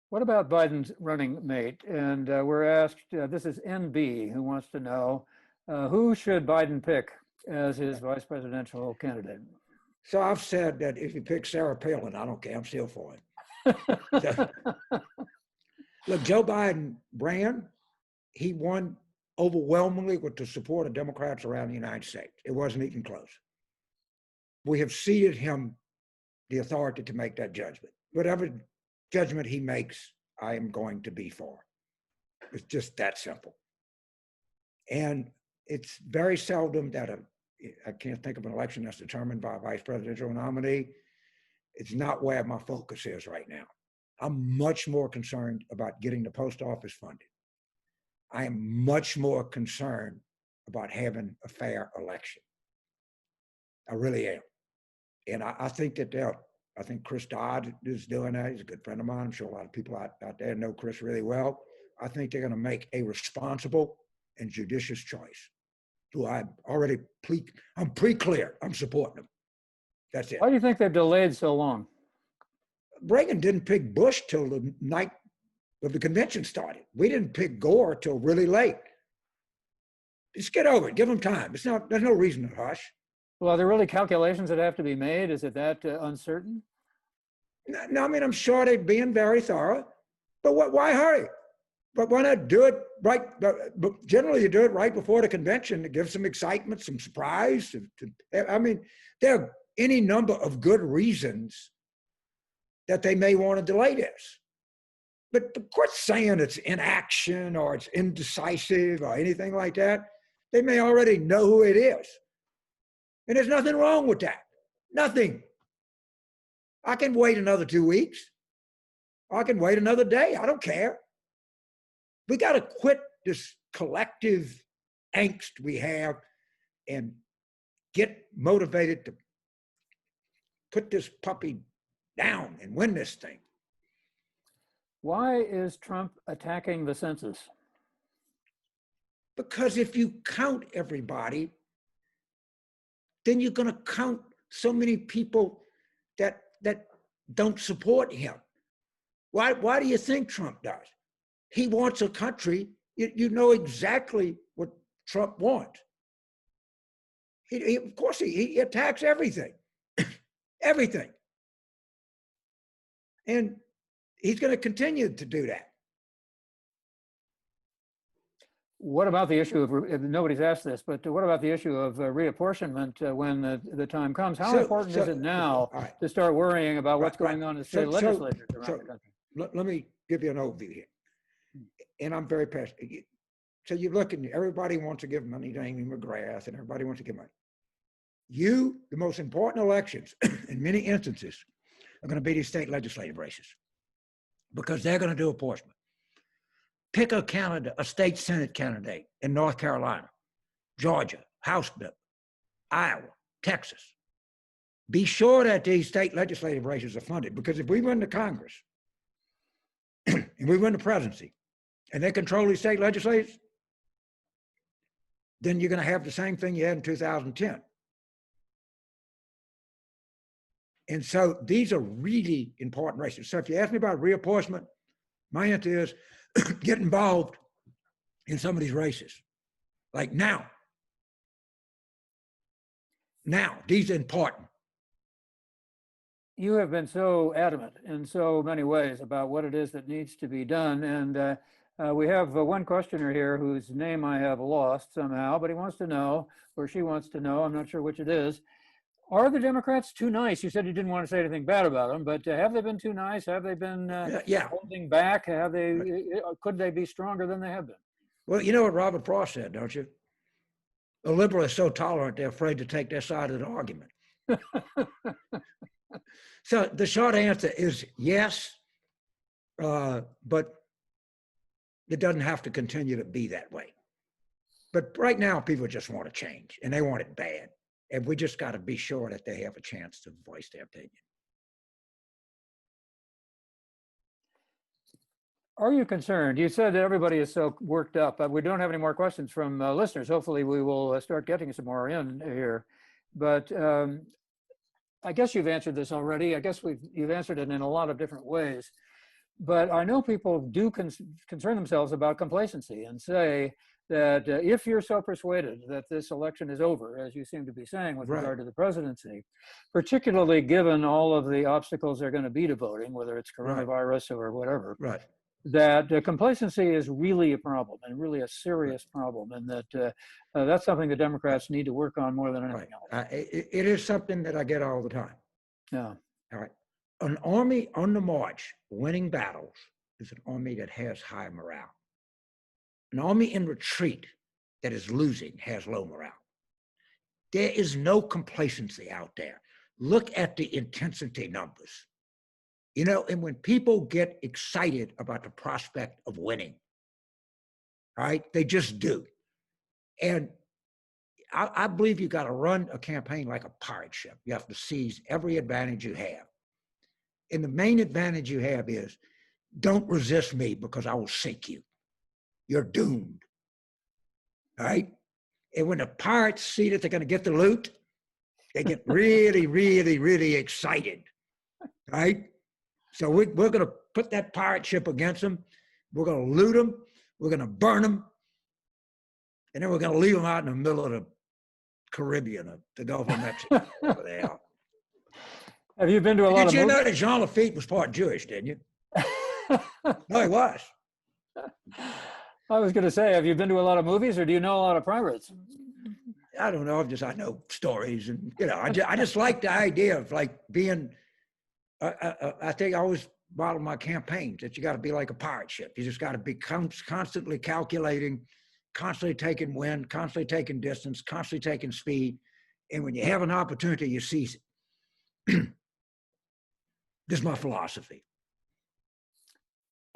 What about Biden's running mate? And we're asked, this is NB, who wants to know, who should Biden pick as his vice presidential candidate? So I've said that if you pick Sarah Palin, I don't care. I'm still for it. So, look, Joe Biden ran. He won overwhelmingly with the support of Democrats around the United States. It wasn't even close. We have ceded him the authority to make that judgment. Whatever judgment he makes, I am going to be for. It's just that simple. And it's very seldom that I can't think of an election that's determined by a vice presidential nominee. It's not where my focus is right now. I'm much more concerned about getting the post office funded. I am much more concerned about having a fair election. I really am. And I think that I think Chris Dodd is doing that. He's a good friend of mine. I'm sure a lot of people out there know Chris really well. I think they're going to make a responsible and judicious choice. Who I'm pretty clear. I'm supporting them. That's it. Why do you think they've delayed so long? Reagan didn't pick Bush till the night of the convention started. We didn't pick Gore till really late. Just get over it. Give them time. There's no reason to hush. Well, are there really calculations that have to be made? Is it that uncertain? No, I mean, I'm sure they're being very thorough, but why hurry? But why not do it right? But generally, you do it right before the convention to give some excitement, some surprise. I mean, there are any number of good reasons that they may want to delay this. But quit saying it's inaction or it's indecisive or anything like that. They may already know who it is. And there's nothing wrong with that. Nothing. I can wait another 2 weeks. Or I can wait another day. I don't care. We got to quit this collective angst we have and get motivated to put this puppy down and win this thing. Why is Trump attacking the census? Because if you count everybody, then you're going to count so many people that don't support him. Why do you think Trump does? He wants a country, you know exactly what Trump wants. Of course, he attacks everything, everything. And he's going to continue to do that. What about the issue of, nobody's asked this, but what about the issue of reapportionment when the time comes? How important is it now to start worrying about what's going on in state legislatures around the country? Let me give you an overview here. And I'm very passionate. So you look and everybody wants to give money to Amy McGrath and everybody wants to give money. The most important elections in many instances are going to be these state legislative races because they're going to do apportionment. Pick a state Senate candidate in North Carolina, Georgia, House bill, Iowa, Texas. Be sure that these state legislative races are funded because if we win the Congress and we win the presidency and they control these state legislatures, then you're going to have the same thing you had in 2010. And so these are really important races. So if you ask me about reapportionment, my answer is get involved in some of these races. Like now. Now, these are important. You have been so adamant in so many ways about what it is that needs to be done. And we have one questioner here whose name I have lost somehow, but he wants to know, or she wants to know, I'm not sure which it is. Are the Democrats too nice? You said you didn't want to say anything bad about them, but have they been too nice? Have they been holding back? Could they be stronger than they have been? Well, you know what Robert Frost said, don't you? A liberal is so tolerant, they're afraid to take their side of the argument. So the short answer is yes, but it doesn't have to continue to be that way. But right now, people just want to change, and they want it bad. And we just got to be sure that they have a chance to voice their opinion. Are you concerned? You said that everybody is so worked up. We don't have any more questions from listeners. Hopefully we will start getting some more in here. But I guess you've answered this already. I guess you've answered it in a lot of different ways. But I know people do concern themselves about complacency and say that if you're so persuaded that this election is over, as you seem to be saying with regard to the presidency, particularly given all of the obstacles there are going to be to voting, whether it's coronavirus or whatever, that complacency is really a problem and really a serious problem, and that that's something the Democrats need to work on more than anything else. It is something that I get all the time. Yeah. All right. An army on the march, winning battles, is an army that has high morale. An army in retreat that is losing has low morale. There is no complacency out there. Look at the intensity numbers. You know, and when people get excited about the prospect of winning, right, they just do. And I believe you got to run a campaign like a pirate ship. You have to seize every advantage you have. And the main advantage you have is don't resist me because I will sink you. You're doomed. All right? And when the pirates see that they're going to get the loot, they get really, really, really excited. Right? So we're going to put that pirate ship against them. We're going to loot them. We're going to burn them. And then we're going to leave them out in the middle of the Caribbean, the Gulf of Mexico. Over there. Have you been to a lot of Did you movies? know that Jean Lafitte was part Jewish, didn't you? No, he was. I was going to say, have you been to a lot of movies, or do you know a lot of pirates? I don't know. I know stories, and I just like the idea of like being. I think I always model my campaigns that you got to be like a pirate ship. You just got to be constantly calculating, constantly taking wind, constantly taking distance, constantly taking speed, and when you have an opportunity, you seize it. This is my philosophy.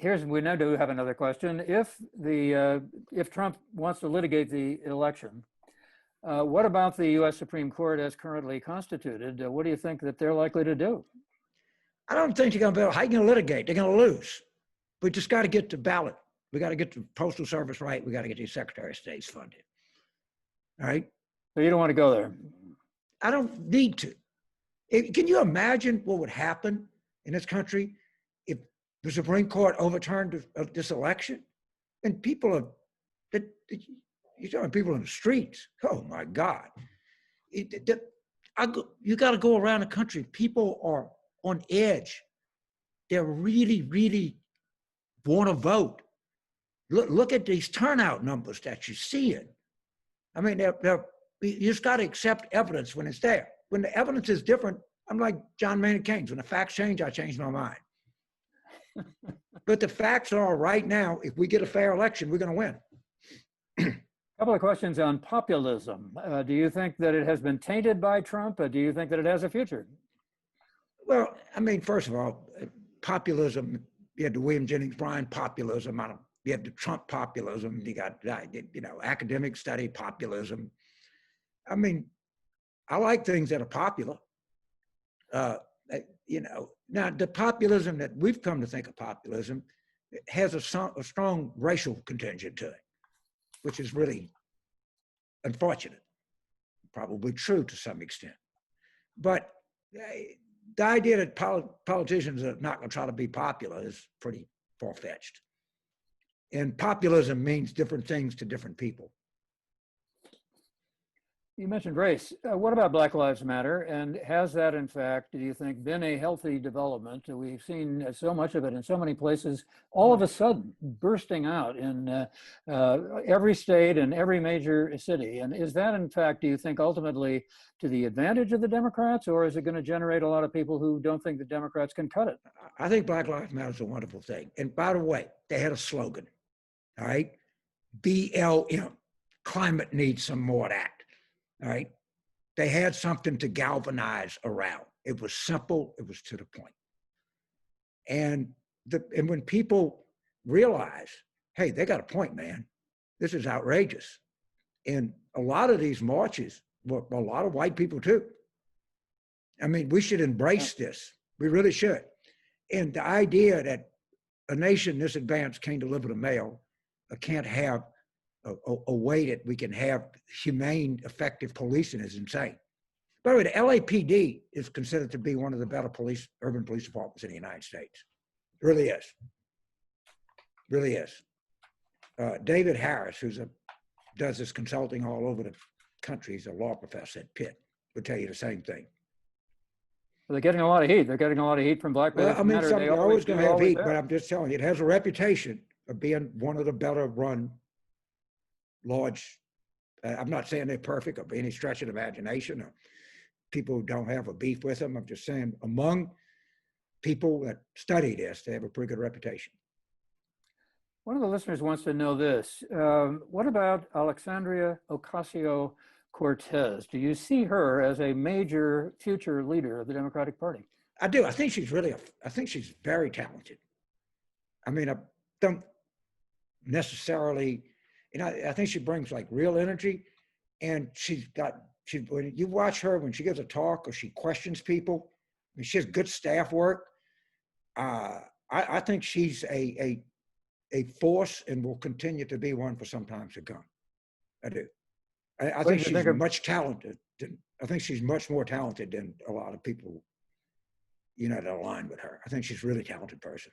We now do have another question. If Trump wants to litigate the election, what about the U.S. Supreme Court as currently constituted? What do you think that they're likely to do? I don't think they're going to be able. How are you going to litigate? They're going to lose. We just got to get the ballot. We got to get the Postal Service right. We got to get the Secretary of State's funded. All right. So you don't want to go there? I don't need to. Can you imagine what would happen in this country if the Supreme Court overturned this election? And people are, you're talking people in the streets. Oh my God. You got to go around the country. People are on edge. They're really, really want to vote. Look at these turnout numbers that you're seeing. I mean, you just got to accept evidence when it's there. When the evidence is different, I'm like John Maynard Keynes. When the facts change, I change my mind. But the facts are right now, if we get a fair election, we're going to win. A couple of questions on populism. Do you think that it has been tainted by Trump? Do you think that it has a future? Well, I mean, first of all, populism, you had the William Jennings Bryan populism. You have the Trump populism. You got, academic study populism. I mean, I like things that are popular. Now the populism that we've come to think of populism has a strong racial contingent to it, which is really unfortunate, probably true to some extent. But the idea that politicians are not going to try to be popular is pretty far-fetched. And populism means different things to different people. You mentioned race. What about Black Lives Matter? And has that, in fact, do you think, been a healthy development? We've seen so much of it in so many places, all of a sudden bursting out in every state and every major city. And is that, in fact, do you think, ultimately to the advantage of the Democrats, or is it going to generate a lot of people who don't think the Democrats can cut it? I think Black Lives Matter is a wonderful thing. And by the way, they had a slogan, all right? BLM, climate needs some more of that. All right. They had something to galvanize around. It was simple. It was to the point. And when people realize, hey, they got a point, man. This is outrageous. And a lot of these marches were a lot of white people too. I mean, we should embrace this. We really should. And the idea that a nation this advanced can't deliver the mail, or can't have a way that we can have humane, effective policing is insane. By the way, the LAPD is considered to be one of the better urban police departments in the United States. It really is. Really is. David Harris, does this consulting all over the country, he's a law professor at Pitt, would tell you the same thing. Well, they're getting a lot of heat. They're getting a lot of heat from Black Lives Matter. Well, I mean, they're always going to have heat, but I'm just telling you, it has a reputation of being one of the better run large, I'm not saying they're perfect or by any stretch of the imagination, or people who don't have a beef with them. I'm just saying among people that study this, they have a pretty good reputation. One of the listeners wants to know this. What about Alexandria Ocasio-Cortez? Do you see her as a major future leader of the Democratic Party? I do. I think she's very talented. I mean, I don't necessarily, I think she brings like real energy, and when you watch her, when she gives a talk or she questions people, I mean, she has good staff work. I think she's a force and will continue to be one for some time to come. I do. I think she's much talented. I think she's much more talented than a lot of people, that align with her. I think she's a really talented person.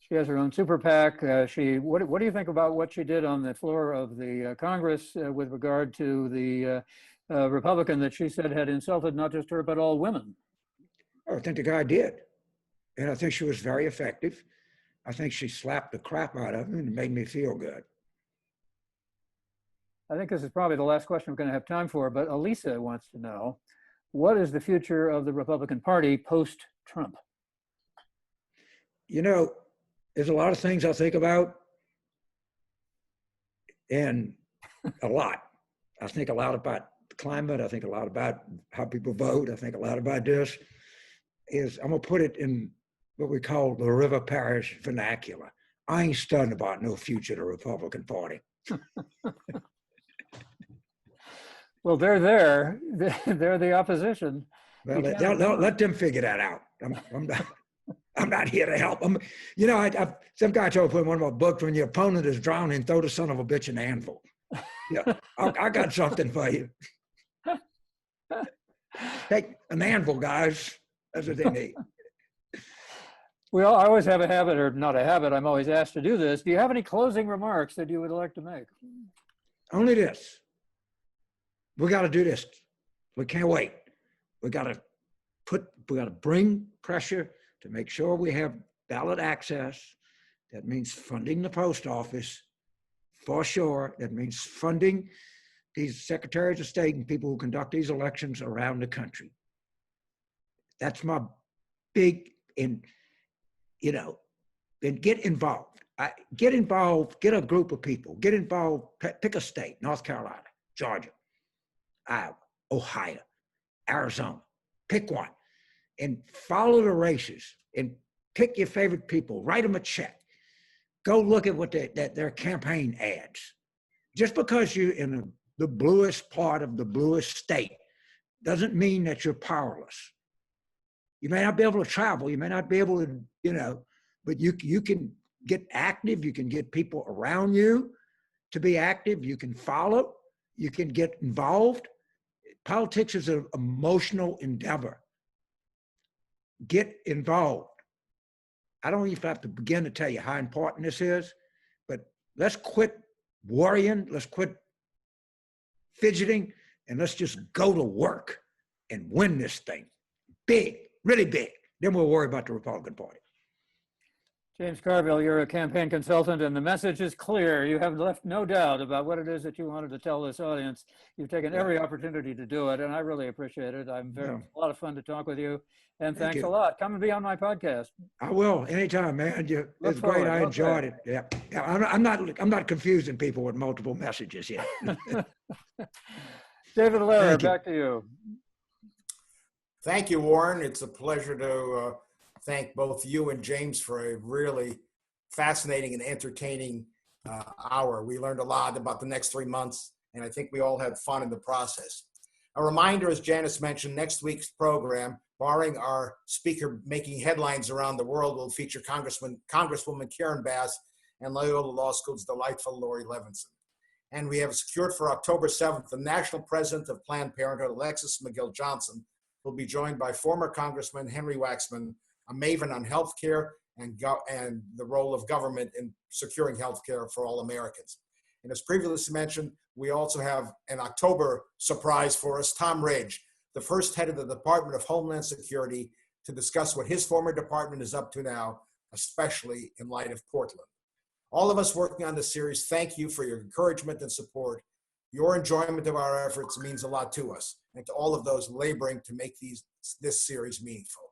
She has her own super PAC. What do you think about what she did on the floor of the Congress with regard to the Republican that she said had insulted not just her, but all women? I think the guy did. And I think she was very effective. I think she slapped the crap out of him and it made me feel good. I think this is probably the last question we're going to have time for, but Elisa wants to know, what is the future of the Republican Party post-Trump? You know, there's a lot of things I think about, and a lot. I think a lot about the climate. I think a lot about how people vote. I think a lot about this. I'm going to put it in what we call the River Parish vernacular. I ain't studying about no future of the Republican Party. Well, they're there. They're the opposition. Well, let them figure that out. I'm not here to help them. You know, some guy told me in one of my books, when your opponent is drowning, throw the son of a bitch an anvil. Yeah, I got something for you. Take an anvil, guys. That's what they need. Well, I always have a habit, or not a habit, I'm always asked to do this. Do you have any closing remarks that you would like to make? Only this. We got to do this. We can't wait. We got to bring pressure to make sure we have ballot access. That means funding the post office for sure. That means funding these secretaries of state and people who conduct these elections around the country. That's my big, and get involved. Get involved, get a group of people, get involved, pick a state, North Carolina, Georgia, Iowa, Ohio, Arizona, pick one and follow the races and pick your favorite people, write them a check. Go look at what their campaign ads. Just because you're in the bluest part of the bluest state doesn't mean that you're powerless. You may not be able to travel, you may not be able to, but you can get active, you can get people around you to be active, you can follow, you can get involved. Politics is an emotional endeavor. Get involved. I don't even have to begin to tell you how important this is, but let's quit worrying, let's quit fidgeting, and let's just go to work and win this thing. Big, really big. Then we'll worry about the Republican Party. James Carville, you're a campaign consultant, and the message is clear. You have left no doubt about what it is that you wanted to tell this audience. You've taken every opportunity to do it, and I really appreciate it. A lot of fun to talk with you, and thanks a lot. Come and be on my podcast. I will, anytime, man. It's great. I enjoyed it. Yeah. I'm not confusing people with multiple messages yet. David Lehrer, back to you. Thank you, Warren. It's a pleasure to thank both you and James for a really fascinating and entertaining hour. We learned a lot about the next 3 months, and I think we all had fun in the process. A reminder, as Janice mentioned, next week's program, barring our speaker making headlines around the world, will feature Congresswoman Karen Bass and Loyola Law School's delightful Lori Levinson. And we have secured for October 7th, the national president of Planned Parenthood, Alexis McGill Johnson, will be joined by former Congressman Henry Waxman, a maven on healthcare and the role of government in securing healthcare for all Americans. And as previously mentioned, we also have an October surprise for us, Tom Ridge, the first head of the Department of Homeland Security, to discuss what his former department is up to now, especially in light of Portland. All of us working on this series, thank you for your encouragement and support. Your enjoyment of our efforts means a lot to us, and to all of those laboring to make this series meaningful.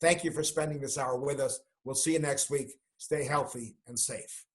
Thank you for spending this hour with us. We'll see you next week. Stay healthy and safe.